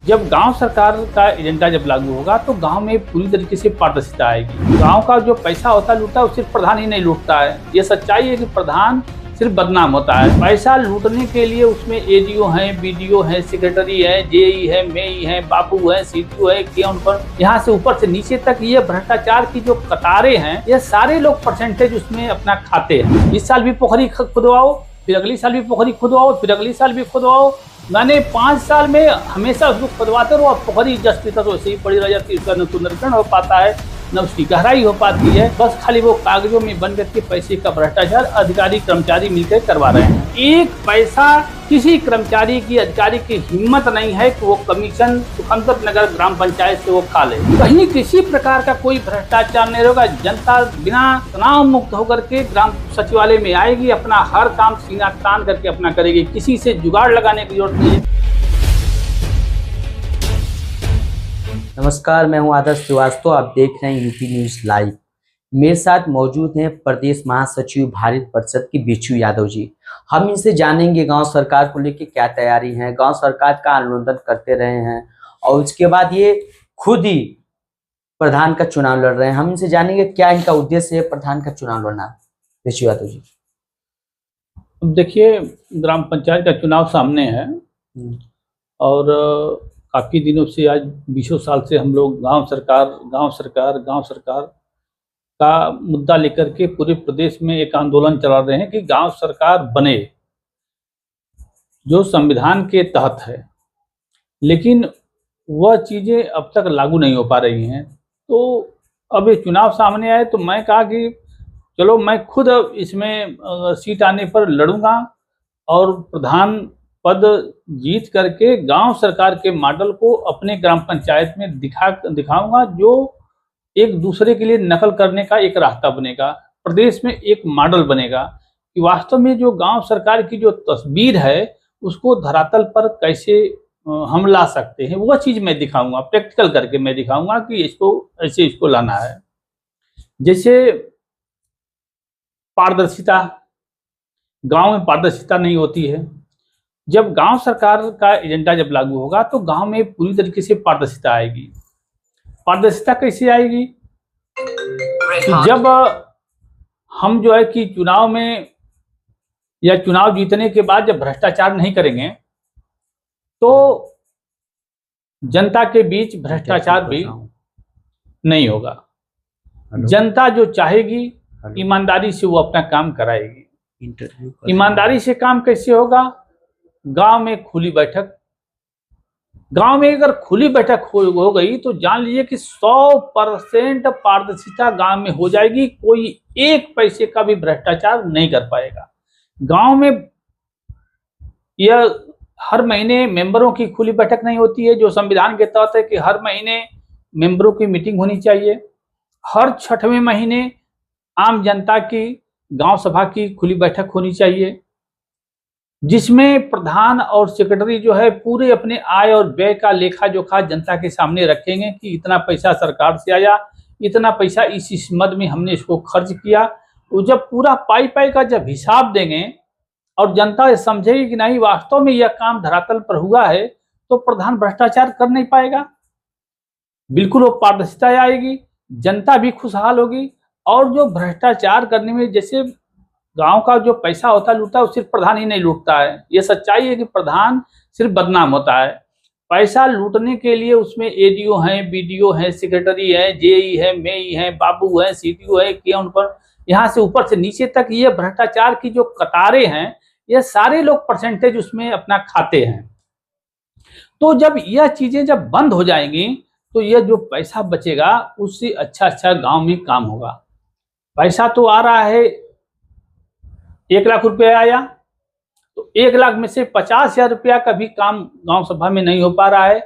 जब गांव सरकार का एजेंडा जब लागू होगा तो गांव में पूरी तरीके से पारदर्शिता आएगी। गांव का जो पैसा होता है लूटता है, वो सिर्फ प्रधान ही नहीं लूटता है। ये सच्चाई है कि प्रधान सिर्फ बदनाम होता है। पैसा लूटने के लिए उसमें एडीओ हैं, बीडीओ हैं, सेक्रेटरी है, जेई है, मेई है, बाबू है, सीटीओ है, केवन पर यहाँ से ऊपर से नीचे तक ये भ्रष्टाचार की जो कतारें हैं, ये सारे लोग परसेंटेज उसमें अपना खाते हैं। इस साल भी पोखरी खुदवाओ, फिर अगली साल भी पोखरी खुदवाओ, फिर अगली साल भी खुदवाओ। मैंने 5 साल में हमेशा उसको खुदवाते रहो और पोखरी जस की तरह वैसे ही पड़ी रह जाती है। उसका न तो निरीक्षण हो पाता है, न उसकी गहराई हो पाती है। बस खाली वो कागजों में बन करके पैसे का भ्रष्टाचार अधिकारी कर्मचारी मिलकर करवा रहे हैं। एक पैसा किसी कर्मचारी की, अधिकारी की हिम्मत नहीं है कि वो कमीशन सुखंदर नगर ग्राम पंचायत से वो खा ले। कहीं किसी प्रकार का कोई भ्रष्टाचार नहीं होगा। जनता बिना तनाव मुक्त होकर के ग्राम सचिवालय में आएगी, अपना हर काम सीना तान करके अपना करेगी। किसी से जुगाड़ लगाने की जरूरत नहीं है। नमस्कार, मैं हूं आदर्श श्रीवास्तव। आप देख रहे हैं यूपी न्यूज लाइव। मेरे साथ मौजूद हैं प्रदेश महासचिव भारत परिषद की बिच्छू यादव जी। हम इनसे जानेंगे गांव सरकार को लेकर क्या तैयारी है, गांव सरकार का अनुमोदन करते रहे हैं और उसके बाद ये खुद ही प्रधान का चुनाव लड़ रहे हैं। हम इनसे जानेंगे क्या इनका उद्देश्य है प्रधान का चुनाव लड़ना। बिच्छू यादव जी, अब देखिए, ग्राम पंचायत का चुनाव सामने है और काफ़ी दिनों से, आज 20 साल से हम लोग गांव सरकार का मुद्दा लेकर के पूरे प्रदेश में एक आंदोलन चला रहे हैं कि गांव सरकार बने, जो संविधान के तहत है। लेकिन वह चीज़ें अब तक लागू नहीं हो पा रही हैं। तो अब ये चुनाव सामने आए तो मैं कहा कि चलो मैं खुद इसमें सीट आने पर लड़ूंगा और प्रधान पद जीत करके गांव सरकार के मॉडल को अपने ग्राम पंचायत में दिखाऊंगा, जो एक दूसरे के लिए नकल करने का एक रास्ता बनेगा। प्रदेश में एक मॉडल बनेगा कि वास्तव में जो गांव सरकार की जो तस्वीर है उसको धरातल पर कैसे हम ला सकते हैं, वह चीज़ मैं दिखाऊंगा। प्रैक्टिकल करके मैं दिखाऊंगा कि इसको लाना है। जैसे पारदर्शिता, गांव में पारदर्शिता नहीं होती है। जब गांव सरकार का एजेंडा जब लागू होगा तो गांव में पूरी तरीके से पारदर्शिता आएगी। पारदर्शिता कैसे आएगी? जब हम जो है कि चुनाव में या चुनाव जीतने के बाद जब भ्रष्टाचार नहीं करेंगे तो जनता के बीच भ्रष्टाचार भी नहीं होगा। जनता जो चाहेगी ईमानदारी से वो अपना काम कराएगी। ईमानदारी से काम कैसे होगा? गांव में खुली बैठक, गांव में अगर खुली बैठक हो गई तो जान लीजिए कि 100% पारदर्शिता गांव में हो जाएगी। कोई एक पैसे का भी भ्रष्टाचार नहीं कर पाएगा। गांव में यह हर महीने मेंबरों की खुली बैठक नहीं होती है, जो संविधान के तहत है कि हर महीने मेंबरों की मीटिंग होनी चाहिए। हर 6वें महीने आम जनता की गांव सभा की खुली बैठक होनी चाहिए, जिसमें प्रधान और सेक्रेटरी जो है पूरे अपने आय और व्यय का लेखा जोखा जनता के सामने रखेंगे कि इतना पैसा सरकार से आया, इतना पैसा इस मद में हमने इसको खर्च किया। तो जब पूरा पाई का जब हिसाब देंगे और जनता समझेगी कि नहीं वास्तव में यह काम धरातल पर हुआ है, तो प्रधान भ्रष्टाचार कर नहीं पाएगा। बिल्कुल वो पारदर्शिता आएगी, जनता भी खुशहाल होगी। और जो भ्रष्टाचार करने में, जैसे गांव का जो पैसा होता है लूटता है, वो सिर्फ प्रधान ही नहीं लूटता है। ये सच्चाई है कि प्रधान सिर्फ बदनाम होता है। पैसा लूटने के लिए उसमें एडीओ हैं, बीडीओ हैं, सेक्रेटरी है, जेई है, मेई है, बाबू है, सीटीओ है, केवन पर यहाँ से ऊपर से नीचे तक ये भ्रष्टाचार की जो कतारें हैं, ये सारे लोग परसेंटेज उसमें अपना खाते हैं। तो जब यह चीजें जब बंद हो जाएंगी तो यह जो पैसा बचेगा उससे अच्छा गाँव में काम होगा। पैसा तो आ रहा है, 1 लाख रुपया आया तो 1 लाख में से 50,000 रुपया का भी काम गांव सभा में नहीं हो पा रहा है।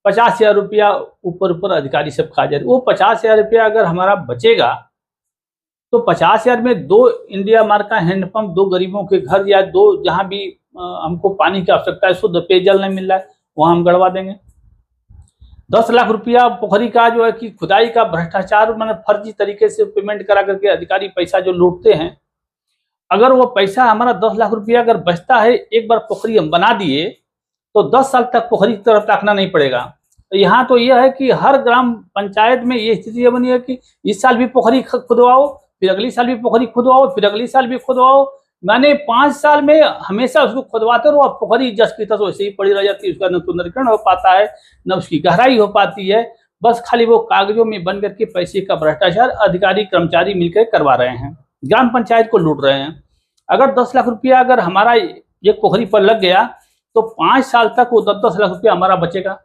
50,000 रुपया ऊपर अधिकारी सब खा जाए। वो 50,000 रुपया अगर हमारा बचेगा तो 50,000 में 2 इंडिया मार्क का हैंडपंप, 2 गरीबों के घर, या 2 जहां भी हमको पानी की आवश्यकता है, शुद्ध पेयजल नहीं मिल रहा है, वहां हम गड़वा देंगे। 10 लाख रुपया पोखरी का जो है कि खुदाई का भ्रष्टाचार, मतलब फर्जी तरीके से पेमेंट करा करके अधिकारी पैसा जो लूटते हैं, अगर वो पैसा हमारा 10 लाख रुपया अगर बचता है, एक बार पोखरी हम बना दिए तो 10 साल तक पोखरी की तरफ ताकना नहीं पड़ेगा। तो यहाँ तो यह है कि हर ग्राम पंचायत में ये स्थिति बनी है कि इस साल भी पोखरी खुदवाओ, फिर अगली साल भी पोखरी खुदवाओ, फिर अगली साल भी खुदवाओ। मैंने 5 साल में हमेशा उसको खुदवाते रहो, और पोखरी जस की तस वैसे ही पड़ी रह जाती है। उसका न सुंदरीकरण हो पाता है, न उसकी गहराई हो पाती है। बस खाली वो कागजों में बन करके पैसे का भ्रष्टाचार अधिकारी कर्मचारी मिलकर करवा रहे हैं, ग्राम पंचायत को लूट रहे हैं। अगर 10 लाख रुपया अगर हमारा एक पोखरी पर लग गया तो 5 साल तक वो 10-10 लाख रुपया हमारा बचेगा।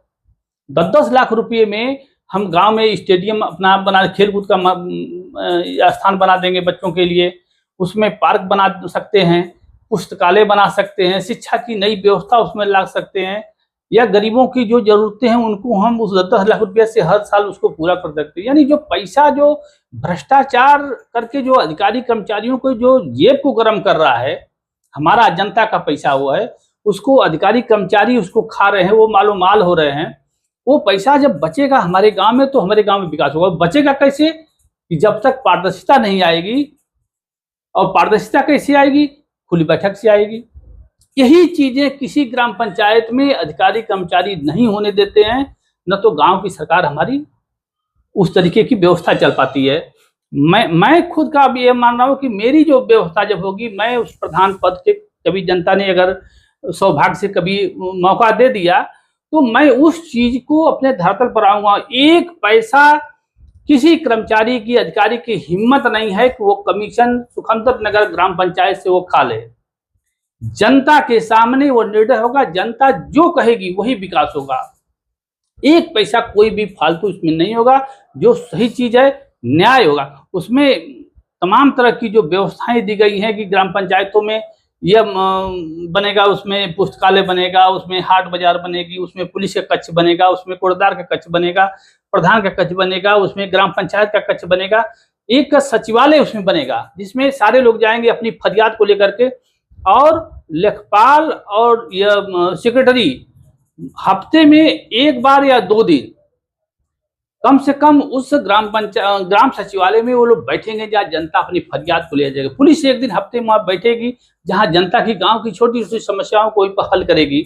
10-10 लाख रुपये में हम गांव में स्टेडियम अपना बना, खेलकूद का स्थान बना देंगे बच्चों के लिए, उसमें पार्क बना सकते हैं, पुस्तकालय बना सकते हैं, शिक्षा की नई व्यवस्था उसमें ला सकते हैं, या गरीबों की जो जरूरतें हैं उनको हम उस 10 लाख रुपये से हर साल उसको पूरा कर सकते हैं। यानी जो पैसा जो भ्रष्टाचार करके जो अधिकारी कर्मचारियों को जो जेब को गर्म कर रहा है, हमारा जनता का पैसा हुआ है, उसको अधिकारी कर्मचारी उसको खा रहे हैं, वो मालो माल हो रहे हैं। वो पैसा जब बचेगा हमारे गांव में तो हमारे गांव में विकास होगा। बचेगा कैसे? कि जब तक पारदर्शिता नहीं आएगी, और पारदर्शिता कैसे आएगी? खुली बैठक से आएगी। यही चीजें किसी ग्राम पंचायत में अधिकारी कर्मचारी नहीं होने देते हैं, न तो गांव की सरकार हमारी उस तरीके की व्यवस्था चल पाती है। मैं खुद का भी ये मान रहा हूँ कि मेरी जो व्यवस्था जब होगी, मैं उस प्रधान पद के कभी जनता ने अगर सौभाग्य से कभी मौका दे दिया तो मैं उस चीज को अपने धरातल पर आऊंगा। एक पैसा किसी कर्मचारी की, अधिकारी की हिम्मत नहीं है कि वो कमीशन सुखमदर नगर ग्राम पंचायत से वो खा ले। जनता के सामने वो निर्णय होगा, जनता जो कहेगी वही विकास होगा। एक पैसा कोई भी फालतू इसमें नहीं होगा। जो सही चीज है, न्याय होगा उसमें। तमाम तरह की जो व्यवस्थाएं दी गई हैं कि ग्राम पंचायतों में यह बनेगा, उसमें पुस्तकालय बनेगा, उसमें हाट बाजार बनेगी, उसमें पुलिस का कक्ष बनेगा, उसमें कूड़ेदार का कक्ष बनेगा, प्रधान का कक्ष बनेगा, उसमें ग्राम पंचायत का कक्ष बनेगा, एक सचिवालय उसमें बनेगा जिसमें सारे लोग जाएंगे अपनी फरियाद को लेकर के, और लेखपाल और यह सेक्रेटरी हफ्ते में 1 बार या 2 दिन कम से कम उस ग्राम सचिवालय में वो लोग बैठेंगे जहाँ जनता अपनी फरियाद को ले जाएगी। पुलिस 1 दिन हफ्ते में बैठेगी जहाँ जनता की गांव की छोटी छोटी समस्याओं को हल करेगी।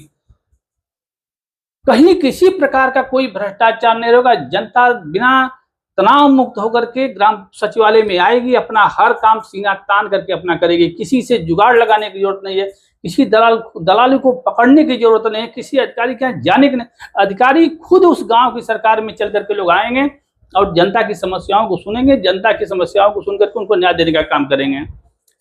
कहीं किसी प्रकार का कोई भ्रष्टाचार नहीं होगा। जनता बिना तनाव मुक्त होकर के ग्राम सचिवालय में आएगी, अपना हर काम सीना तान करके अपना करेगी। किसी से जुगाड़ लगाने की जरूरत नहीं है, किसी दलाली को पकड़ने की जरूरत नहीं है, किसी अधिकारी के यहाँ जाने की नहीं। अधिकारी खुद उस गांव की सरकार में चल करके लोग आएंगे और जनता की समस्याओं को सुनेंगे, जनता की समस्याओं को सुनकर के उनको न्याय देने का काम करेंगे।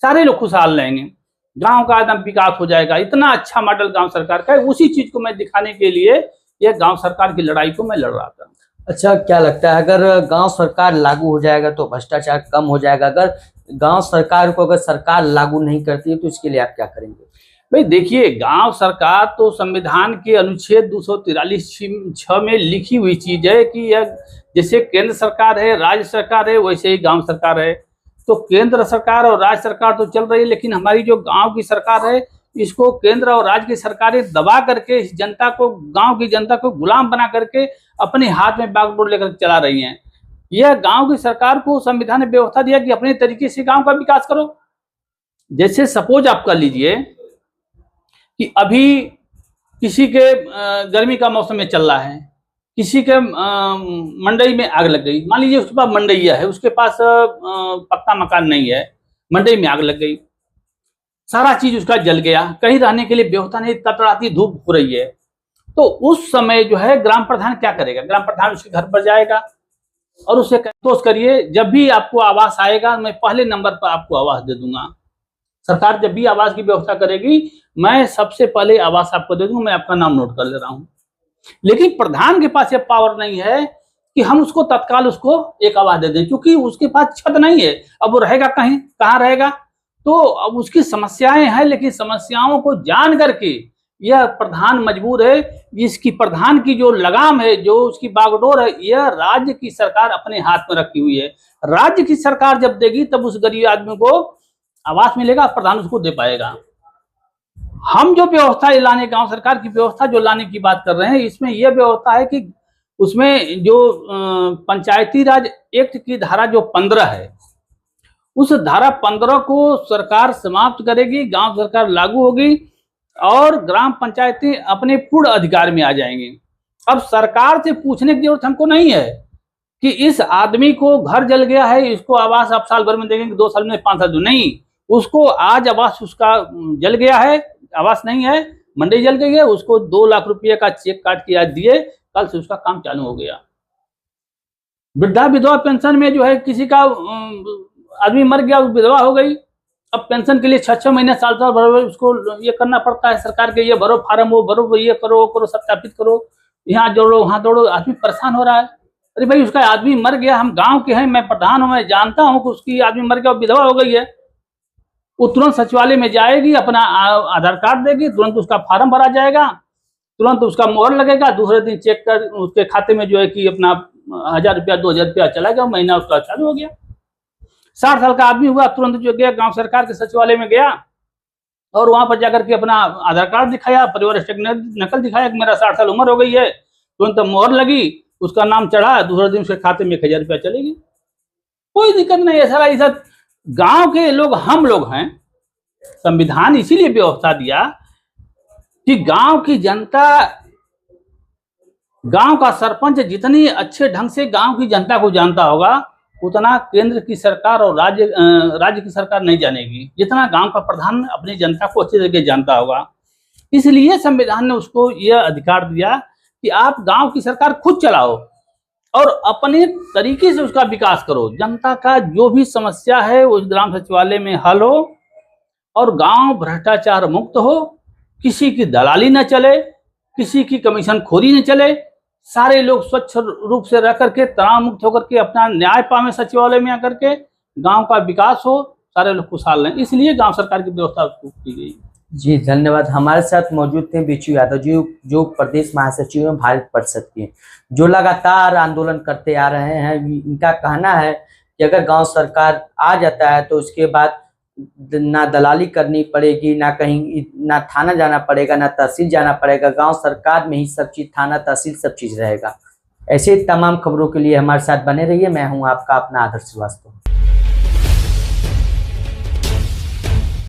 सारे लोग खुशहाल रहेंगे, गांव का एकदम विकास हो जाएगा। इतना अच्छा मॉडल गांव सरकार का है। उसी चीज को मैं दिखाने के लिए यह गांव सरकार की लड़ाई को मैं लड़ रहा था। अच्छा, क्या लगता है अगर गांव सरकार लागू हो जाएगा तो भ्रष्टाचार कम हो जाएगा? अगर गांव सरकार को अगर सरकार लागू नहीं करती है तो इसके लिए आप क्या करेंगे? भाई देखिए, गांव सरकार तो संविधान के अनुच्छेद 243(6) में लिखी हुई चीज है कि यह जैसे केंद्र सरकार है, राज्य सरकार है, वैसे ही गांव सरकार है। तो केंद्र सरकार और राज्य सरकार तो चल रही है, लेकिन हमारी जो गांव की सरकार है इसको केंद्र और राज्य की सरकारें दबा करके इस जनता को, गांव की जनता को गुलाम बना करके अपने हाथ में बागडोर लेकर चला रही हैं। यह गांव की सरकार को संविधान ने व्यवस्था दिया कि अपने तरीके से गांव का विकास करो। जैसे सपोज आप कर लीजिए कि अभी किसी के गर्मी का मौसम में चल रहा है, किसी के मंडई में आग लग गई। मान लीजिए उसके पास मंडईया है, उसके पास पक्का मकान नहीं है, मंडई में आग लग गई, सारा चीज उसका जल गया, कहीं रहने के लिए व्यवस्था नहीं, तड़तड़ाती धूप हो रही है। तो उस समय जो है ग्राम प्रधान क्या करेगा? ग्राम प्रधान उसके घर पर जाएगा और उससे संतोष करिए, जब भी आपको आवास आएगा मैं पहले नंबर पर आपको आवास दे दूंगा। सरकार जब भी आवास की व्यवस्था करेगी मैं सबसे पहले आवास आपको दे दूंगा, मैं आपका नाम नोट कर ले रहा हूं। लेकिन प्रधान के पास यह पावर नहीं है कि हम उसको तत्काल उसको एक आवास दे दें, क्योंकि उसके पास छत नहीं है। अब वो रहेगा कहीं, कहाँ रहेगा? तो अब उसकी समस्याएं हैं, लेकिन समस्याओं को जान करके यह प्रधान मजबूर है। इसकी प्रधान की जो लगाम है, जो उसकी बागडोर है, यह राज्य की सरकार अपने हाथ में रखी हुई है। राज्य की सरकार जब देगी तब उस गरीब आदमी को आवास मिलेगा, प्रधान उसको दे पाएगा। हम जो व्यवस्था लाने, गांव सरकार की व्यवस्था जो लाने की बात कर रहे हैं, इसमें यह व्यवस्था है कि उसमें जो पंचायती राज एक्ट की धारा जो 15 है, उस धारा 15 को सरकार समाप्त करेगी, गांव सरकार लागू होगी और ग्राम पंचायतें अपने पूर्ण अधिकार में आ जाएंगी। अब सरकार से पूछने की जरूरत हमको नहीं है कि इस आदमी को घर जल गया है, इसको आवास आप साल भर में देंगे, 2 साल में, 5 साल में, नहीं। उसको आज आवास उसका जल गया है, आवास नहीं है, मंडी जल गई है, उसको 2 लाख रुपये का चेक काट के आज दिए, कल से उसका काम चालू हो गया। वृद्धा विधवा पेंशन में जो है किसी का आदमी मर गया, विधवा हो गई, अब पेंशन के लिए 6-6 महीने, साल भर उसको ये करना पड़ता है सरकार के, ये भरो फार्म, वो भरो, ये करो, वो करो, सत्यापित करो, यहाँ जोड़ो, वहां दौड़ो, आदमी परेशान हो रहा है। अरे भाई, उसका आदमी मर गया, हम गांव के हैं, मैं प्रधान हूं, मैं जानता हूं कि उसकी आदमी मर गया, विधवा हो गई है, वो तुरंत सचिवालय में जाएगी, अपना आधार कार्ड देगी, तुरंत उसका फार्म भरा जाएगा, तुरंत उसका मोहर लगेगा, दूसरे दिन चेक कर उसके खाते में जो है कि अपना 1000 रुपया 2000 रुपया चला गया, महीना उसका चालू हो गया। 60 साल का आदमी हुआ, तुरंत जो गया गांव सरकार के सचिवालय में गया और वहां पर जाकर के अपना आधार कार्ड दिखाया, परिवार नकल दिखाया कि मेरा 60 साल उम्र हो गई है, तुरंत मोहर लगी, उसका नाम चढ़ा, दूसरे दिन उसके खाते में 1000 रुपया चलेगी, कोई दिक्कत नहीं है। सारा ये सब गांव के लोग, हम लोग हैं। संविधान इसीलिए व्यवस्था दिया कि गांव की जनता, गांव का सरपंच जितनी अच्छे ढंग से गांव की जनता को जानता होगा, उतना केंद्र की सरकार और राज्य की सरकार नहीं जानेगी, जितना गांव का प्रधान अपनी जनता को अच्छे तरीके जानता होगा। इसलिए संविधान ने उसको यह अधिकार दिया कि आप गांव की सरकार खुद चलाओ और अपने तरीके से उसका विकास करो। जनता का जो भी समस्या है उस ग्राम सचिवालय में हल हो और गांव भ्रष्टाचार मुक्त हो, किसी की दलाली न चले, किसी की कमीशन खोरी न चले, सारे लोग स्वच्छ रूप से रह करके, तनाव मुक्त होकर के अपना न्याय पावे सचिवालय में आकर के, गांव का विकास हो, सारे लोग खुशहाल रहें, इसलिए गांव सरकार की व्यवस्था की गई। जी धन्यवाद। हमारे साथ मौजूद थे बिच्छू यादव जी, जो प्रदेश महासचिव हैं भारत परिषद के, जो लगातार आंदोलन करते आ रहे हैं। इनका कहना है कि अगर गांव सरकार आ जाता है तो उसके बाद ना दलाली करनी पड़ेगी, ना कहीं, ना थाना जाना पड़ेगा, ना तहसील जाना पड़ेगा, गांव सरकार में ही सब चीज, थाना तहसील सब चीज रहेगा। ऐसे तमाम खबरों के लिए हमारे साथ बने रहिए। मैं हूं आपका अपना आदर्श श्रीवास्तव।